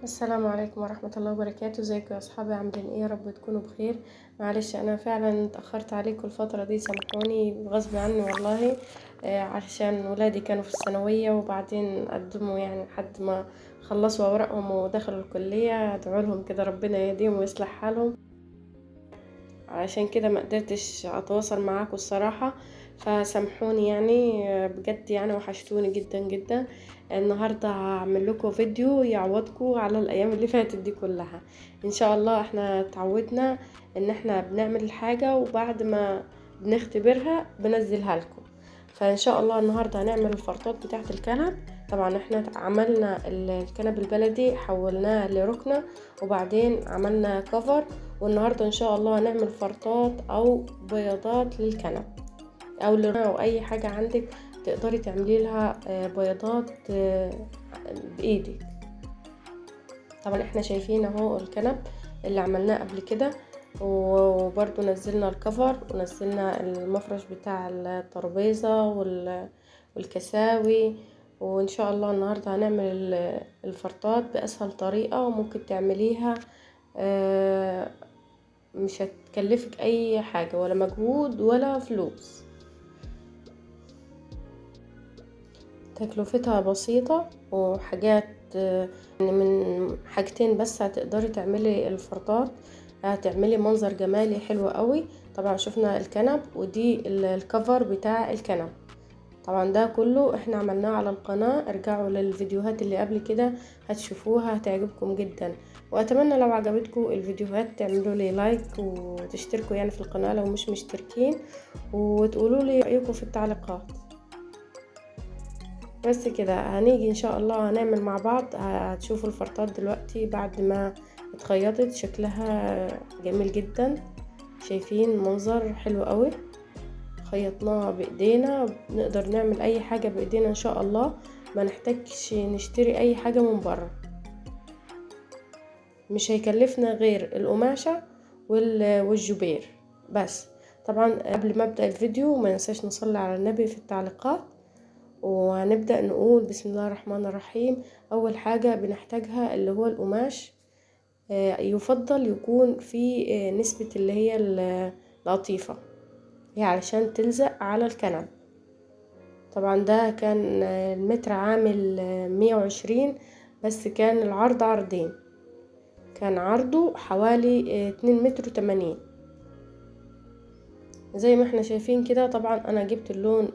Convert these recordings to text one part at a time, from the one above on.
السلام عليكم ورحمة الله وبركاته. ازيكم يا اصحابي؟ عاملين ايه؟ يا رب تكونوا بخير. معلش انا فعلا اتأخرت عليكم الفترة دي، سامحوني غصب عني والله. عشان ولادي كانوا في الثانوية وبعدين قدموا يعني لحد ما خلصوا اوراقهم ودخلوا الكلية. ادعوا لهم كده ربنا يهديهم ويصلح حالهم. عشان كده ما قدرتش اتواصل معاكم الصراحة، فسامحوني يعني. بجد يعني وحشتوني جدا جدا. النهاردة هعمل لكم فيديو يعوضكم على الايام اللي فاتت دي كلها. ان شاء الله احنا اتعودنا ان احنا بنعمل الحاجة وبعد ما بنختبرها بنزلها لكم. فان شاء الله النهاردة هنعمل الفرطات بتاعة الكنب. طبعا احنا عملنا الكنب البلدي حولناه لركنة وبعدين عملنا كفر، والنهاردة ان شاء الله هنعمل فرطات او بياضات للكنب او اي حاجة عندك تقدري تعملي لها بياضات بايدك. طبعا احنا شايفين اهو الكنب اللي عملناه قبل كده، وبرضو نزلنا الكفر ونزلنا المفرش بتاع الترابيزة والكساوي. وان شاء الله النهاردة هنعمل الفرطات باسهل طريقة وممكن تعمليها. مش هتكلفك اي حاجة ولا مجهود ولا فلوس، تكلفتها بسيطة وحاجات. يعني من حاجتين بس هتقدري تعملي الفرطات، هتعملي منظر جمالي حلو قوي. طبعا شفنا الكنب ودي الكفر بتاع الكنب. طبعا ده كله احنا عملناه على القناة، ارجعوا للفيديوهات اللي قبل كده هتشوفوها هتعجبكم جدا. واتمنى لو عجبتكم الفيديوهات تعملوا لي لايك وتشتركوا يعني في القناة لو مش مشتركين، وتقولوا لي رأيكم في التعليقات. بس كده هنيجي ان شاء الله هنعمل مع بعض. هتشوفوا الفرطات دلوقتي بعد ما اتخيطت شكلها جميل جدا. شايفين منظر حلو قوي، خيطناها بايدينا. نقدر نعمل اي حاجة بايدينا ان شاء الله، ما نحتاجش نشتري اي حاجة من بره. مش هيكلفنا غير القماشة والجبير بس. طبعا قبل ما ابدأ الفيديو ما ننساش نصلي على النبي في التعليقات، وهنبدأ نقول بسم الله الرحمن الرحيم. اول حاجة بنحتاجها اللي هو القماش. يفضل يكون في نسبة اللي هي القطيفة، هي علشان تلزق على الكنب. طبعا ده كان المتر عامل 120، بس كان العرض عرضين، كان عرضه حوالي 2 متر 80 زي ما احنا شايفين كده. طبعا انا جبت اللون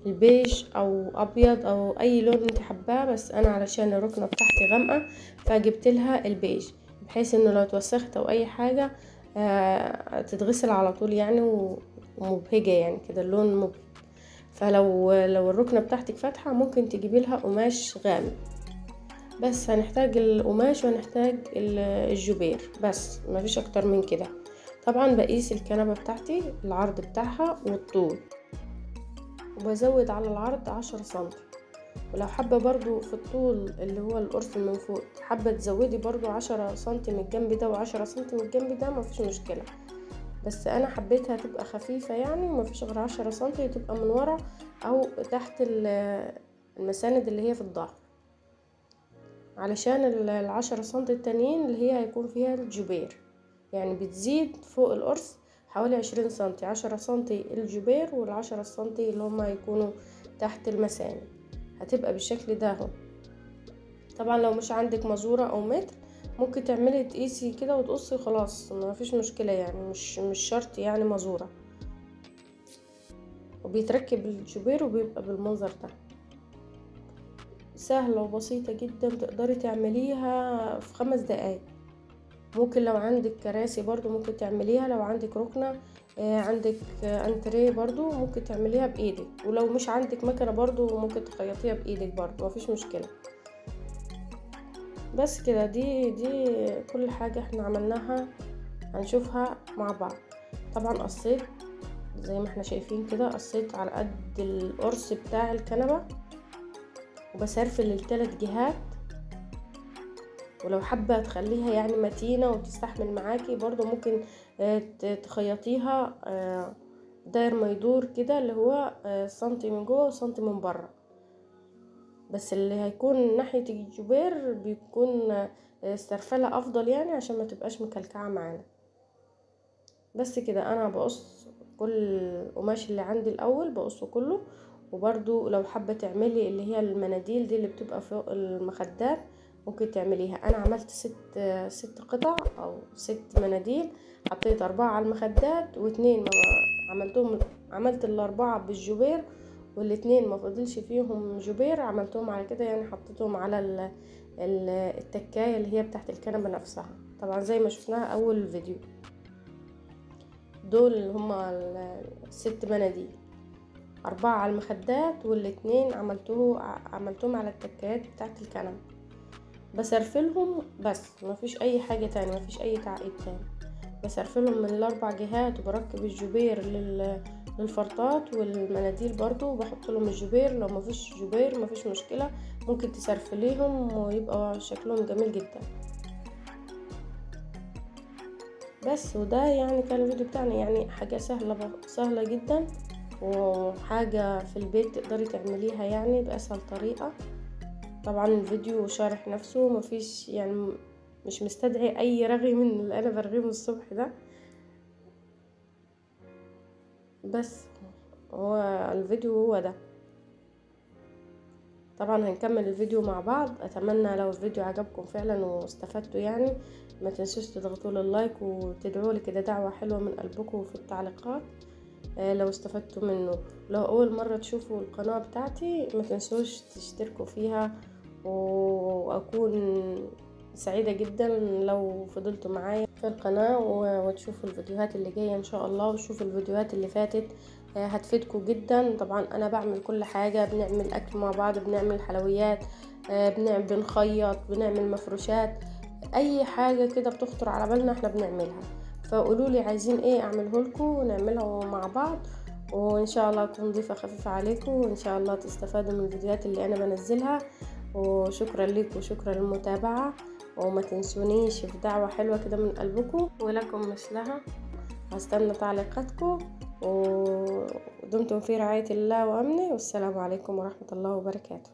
البيج او ابيض او اي لون انت حباه، بس انا علشان الركنه بتاعتي غامقه فجبت لها البيج، بحيث انه لو اتوسخت او اي حاجه تتغسل على طول يعني، ومبهجه يعني كده اللون مبهج. فلو الركنه بتاعتك فاتحه ممكن تجيبي لها قماش غامق. بس هنحتاج القماش وهنحتاج الجبير بس، مفيش اكتر من كده. طبعا بقيس الكنبه بتاعتي العرض بتاعها والطول، وبزود على العرض 10 سنتي. ولو حابة برضو في الطول اللي هو القرص من فوق حابة تزودي برضو 10 سنتي من الجنب ده و10 سنتي من الجنب ده مفيش مشكلة، بس انا حبيتها تبقى خفيفة يعني ومفيش غير 10 سنتي، تبقى من ورا او تحت المساند اللي هي في الظهر، علشان 10 سنتي التانيين اللي هي هيكون فيها الجبير. يعني بتزيد فوق القرص حوالي 20 سنتي، 10 سنتي الجبير وال10 سنتي اللي هما هيكونوا تحت المساند. هتبقى بالشكل ده اهو. طبعا لو مش عندك مزورة او متر ممكن تعملي تقيسي كده وتقصي خلاص، ما فيش مشكلة يعني، مش شرط يعني مزورة. وبيتركب الجبير وبيبقى بالمنظر ده. سهلة وبسيطة جدا، تقدري تعمليها في 5 دقايق. ممكن لو عندك كراسي برضو ممكن تعمليها، لو عندك ركنة عندك انتريه برضو ممكن تعمليها بايدك، ولو مش عندك مكنة برضو ممكن تخيطيها بايدك برضو مفيش مشكلة. بس كده دي كل حاجة احنا عملناها هنشوفها مع بعض. طبعا قصيت زي ما احنا شايفين كده، قصيت على قد القرص بتاع الكنبة وبسرفل ل3 جهات. ولو حابة تخليها يعني متينة وتستحمل معاكي برضو ممكن تخيطيها داير ما يدور كده، اللي هو سنتي من جوه وسنتي من بره. بس اللي هيكون ناحية الجبير بيكون استرفلة افضل يعني، عشان ما تبقاش مكلكعة معانا. بس كده انا بقص كل القماش اللي عندي الاول، بقصه كله. وبرضو لو حابة تعملي اللي هي المناديل دي اللي بتبقى فوق المخدات ممكن تعمليها. انا عملت ست قطع او 6 مناديل. حطيت 4 على المخدات و2 عملتهم، عملت ال4 بالجبير، وال2 ما فضلش فيهم جبير عملتهم على كده يعني، حطيتهم على التكاية اللي هي بتاعت الكنبة نفسها، طبعا زي ما شفناها اول فيديو. دول هما ال6 مناديل، 4 على المخدات وال2 عملتهم على التكات بتاعت الكنبة. بسرفلهم بس، مفيش اي حاجة تاني، مفيش اي تعقيد تاني. بسرفلهم من ال4 جهات، وبركب الجبير للفرطات، والمناديل برضو بحط لهم الجبير. لو مفيش جبير مفيش مشكلة، ممكن تسرفليهم ويبقى شكلهم جميل جدا. بس وده يعني كان الفيديو بتاعنا، يعني حاجة سهلة جدا، وحاجة في البيت تقدري تعمليها يعني بأسهل طريقة. طبعا الفيديو شارح نفسه، مفيش يعني مش مستدعي اي رغي من اللي انا برغيه من الصبح ده. بس هو الفيديو هو ده. طبعا هنكمل الفيديو مع بعض. اتمنى لو الفيديو عجبكم فعلا واستفدتوا يعني، ما تنسوش تضغطوا لي اللايك وتدعوا لي كده دعوة حلوة من قلبكم في التعليقات لو استفدتوا منه. لو اول مرة تشوفوا القناة بتاعتي ما تنسوش تشتركوا فيها، واكون سعيدة جدا لو فضلتوا معايا في القناة وتشوفوا الفيديوهات اللي جاية ان شاء الله، وتشوفوا الفيديوهات اللي فاتت هتفيدكم جدا. طبعا انا بعمل كل حاجة، بنعمل اكل مع بعض، بنعمل حلويات، بنخيط، بنعمل مفروشات، اي حاجة كده بتخطر على بالنا احنا بنعملها. فقولوا لي عايزين ايه اعمله لكم ونعمله مع بعض، وان شاء الله اكون ضيفة خفيفة عليكم، وان شاء الله تستفادوا من الفيديوهات اللي انا بنزلها. وشكرا لكم وشكرا للمتابعة، وما تنسونيش في دعوة حلوة كده من قلبكم ولكم مثلها. هستنى تعليقاتكم، ودمتم في رعاية الله وأمنه، والسلام عليكم ورحمة الله وبركاته.